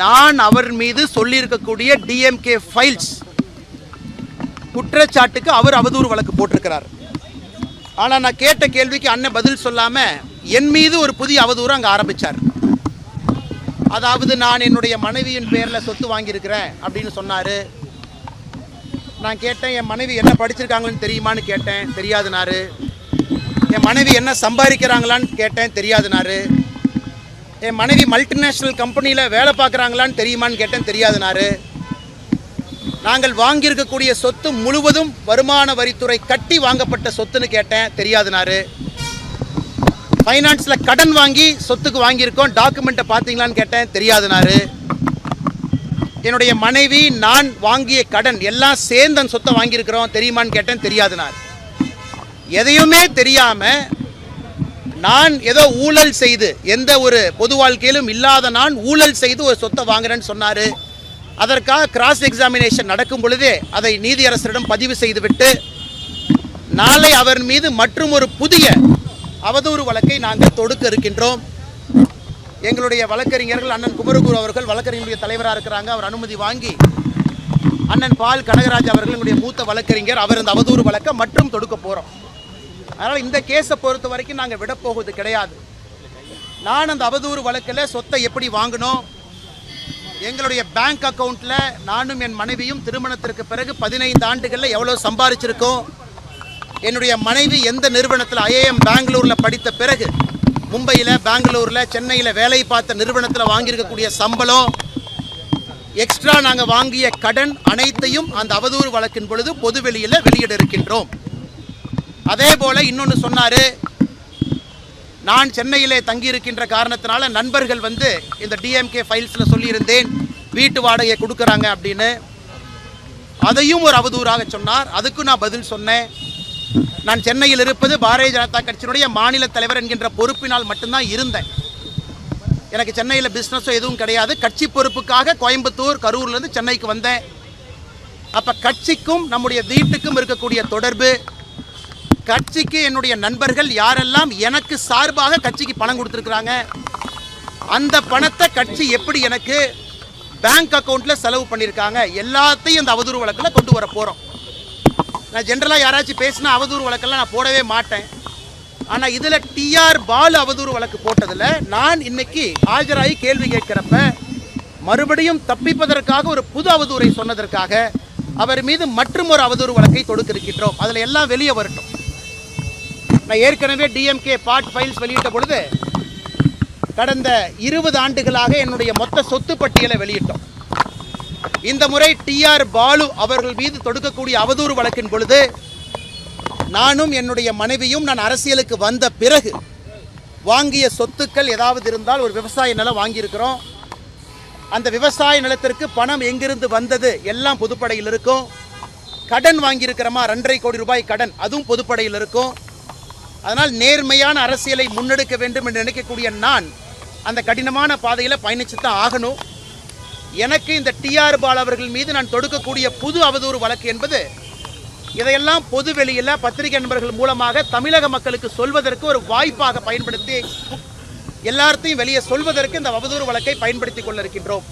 நான் அவர் மீது சொல்லியிருக்கக்கூடிய டிஎம்கே ஃபைல்ஸ் குற்றச்சாட்டுக்கு அவர் அவதூறு வழக்கு போட்டிருக்கிறார். ஆனால் நான் கேட்ட கேள்விக்கு அண்ணன் பதில் சொல்லாமல் என் மீது ஒரு புதிய அவதூறு அங்கே ஆரம்பித்தார். அதாவது நான் என்னுடைய மனைவியின் பேரில் சொத்து வாங்கியிருக்கிறேன் அப்படின்னு சொன்னார். நான் கேட்டேன், என் மனைவி என்ன படிச்சிருக்காங்கன்னு தெரியுமான்னு கேட்டேன், தெரியாதுனாரு. என் மனைவி என்ன சம்பாதிக்கிறாங்களான்னு கேட்டேன், தெரியாதுனாரு. என் மனைவி மல்டிநேஷ்னல் கம்பெனியில் வேலை பார்க்குறாங்களான்னு தெரியுமான்னு கேட்டேன், தெரியாதுனாரு. நாங்கள் வாங்கியிருக்கக்கூடிய சொத்து முழுவதும் வருமான வரித்துறை கட்டி வாங்கப்பட்ட சொத்துன்னு கேட்டேன், தெரியாதுனாரு. ஃபைனான்ஸில் கடன் வாங்கி சொத்துக்கு வாங்கியிருக்கோம், டாக்குமெண்ட்டை பார்த்தீங்களான்னு கேட்டேன், தெரியாதுனாரு. என்னுடைய மனைவி நான் வாங்கிய கடன் எல்லாம் சேர்ந்து அந்த சொத்தை வாங்கியிருக்கிறோம், தெரியுமான்னு கேட்டேன், தெரியாதுனார். எதையுமே தெரியாமல் நான் ஏதோ ஊழல் செய்து, எந்த ஒரு பொது வாழ்க்கையிலும் இல்லாத நான் ஊழல் செய்து ஒரு சொத்தை வாங்குறேன்னு சொன்னார். அதற்காக கிராஸ் எக்ஸாமினேஷன் நடக்கும் பொழுதே அதை நீதியரசரிடம் பதிவு செய்துவிட்டு நாளை அவர் மீது மற்றும் ஒரு புதிய அவதூறு வழக்கை நாங்கள் தொடுக்க இருக்கின்றோம். எங்களுடைய வழக்கறிஞர்கள் அண்ணன் குமரகுரு அவர்கள் வழக்கறிஞருடைய தலைவராக இருக்கிறாங்க. அவர் அனுமதி வாங்கி அண்ணன் பால் கனகராஜ் அவர்கள் எங்களுடைய மூத்த வழக்கறிஞர், அவர் இந்த அவதூறு வழக்கை மற்றும் தொடுக்க போகிறோம். அதனால் இந்த கேஸை பொறுத்த வரைக்கும் நாங்கள் விடப்போவது கிடையாது. நான் அந்த அவதூறு வழக்கில் சொத்தை எப்படி வாங்கினோம், எங்களுடைய பேங்க் அக்கௌண்ட்டில் நானும் என் மனைவியும் திருமணத்திற்கு பிறகு 15 ஆண்டுகளில் எவ்வளோ சம்பாதிச்சிருக்கோம், என்னுடைய மனைவி எந்த நிறுவனத்தில் ஐஏஎம் பெங்களூரில் படித்த பிறகு மும்பையில், பெங்களூரில், சென்னையில் வேலை பார்த்த நிறுவனத்தில் வாங்கியிருக்கக்கூடிய சம்பளம், எக்ஸ்ட்ரா நாங்கள் வாங்கிய கடன் அனைத்தையும் அந்த அவதூறு வழக்கின் பொழுது பொதுவெளியில் வெளியிட இருக்கின்றோம். அதே போல் இன்னொன்று சொன்னார், நான் சென்னையிலே தங்கியிருக்கின்ற காரணத்தினால நண்பர்கள் வந்து இந்த டிஎம்கே ஃபைல்ஸில் சொல்லியிருந்தேன் வீட்டு வாடகை கொடுக்குறாங்க அப்படின்னு. அதையும் ஒரு அவதூறாக சொன்னார். அதுக்கும் நான் பதில் சொன்னேன். நான் சென்னையில் இருப்பது பாரதிய ஜனதா கட்சியினுடைய மாநில தலைவர் என்கின்ற பொறுப்பினால் மட்டும்தான் இருந்தேன். எனக்கு சென்னையில் பிஸ்னஸோ எதுவும் கிடையாது. கட்சி பொறுப்புக்காக கோயம்புத்தூர், கரூர்லேருந்து சென்னைக்கு வந்தேன். அப்போ கட்சிக்கும் நம்முடைய வீட்டுக்கும் இருக்கக்கூடிய தொடர்பு, கட்சிக்கு என்னுடைய நண்பர்கள் யாரெல்லாம் எனக்கு சார்பாக கட்சிக்கு பணம் கொடுத்துருக்குறாங்க, அந்த பணத்தை கட்சி எப்படி எனக்கு பேங்க் அக்கௌண்ட்டில் செலவு பண்ணியிருக்காங்க, எல்லாத்தையும் அந்த அவதூறு வழக்கில் கொண்டு வர போகிறோம். நான் ஜென்ரலாக யாராச்சும் பேசினா அவதூறு வழக்கெல்லாம் நான் போடவே மாட்டேன். ஆனால் இதில் டிஆர் பாலு அவதூறு வழக்கு போட்டதில் நான் இன்னைக்கு ஆஜராகி கேள்வி கேட்கிறப்ப மறுபடியும் தப்பிப்பதற்காக ஒரு புது அவதூறை சொன்னதற்காக அவர் மீது மற்றும் ஒரு அவதூறு வழக்கை தொடுக்க இருக்கின்றோம். அதில் எல்லாம் வெளியே வரட்டும். நான் ஏற்கனவே டிஎம்கே பார்ட் ஃபைல்ஸ் வெளியிட்ட பொழுது கடந்த 20 ஆண்டுகளாக என்னுடைய மொத்த சொத்து பட்டியலை வெளியிட்டோம். இந்த முறை டிஆர் பாலு அவர்கள் மீது தொடுக்கக்கூடிய அவதூறு வழக்கின் பொழுது நானும் என்னுடைய மனைவியும் நான் அரசியலுக்கு வந்த பிறகு வாங்கிய சொத்துக்கள் ஏதாவது இருந்தால் ஒரு விவசாய நிலம் வாங்கியிருக்கிறோம். அந்த விவசாய நிலத்திற்கு பணம் எங்கிருந்து வந்தது எல்லாம் பொதுப்படையில் இருக்கும். கடன் வாங்கியிருக்கிறோமா 2.5 கோடி ரூபாய் கடன், அதுவும் பொதுப்படையில் இருக்கும். அதனால் நேர்மையான அரசியலை முன்னெடுக்க வேண்டும் என்று நினைக்கக்கூடிய நான் அந்த கடினமான பாதையில் பயணித்து தான் ஆகணும். எனக்கு இந்த டிஆர் பாலு அவர்கள் மீது நான் தொடுக்கக்கூடிய புது அவதூறு வழக்கு என்பது இதையெல்லாம் பொது வெளியில் பத்திரிகை நண்பர்கள் மூலமாக தமிழக மக்களுக்கு சொல்வதற்கு ஒரு வாய்ப்பாக பயன்படுத்தி எல்லாத்தையும் வெளியே சொல்வதற்கு இந்த அவதூறு வழக்கை பயன்படுத்தி கொள்ள இருக்கின்றோம்.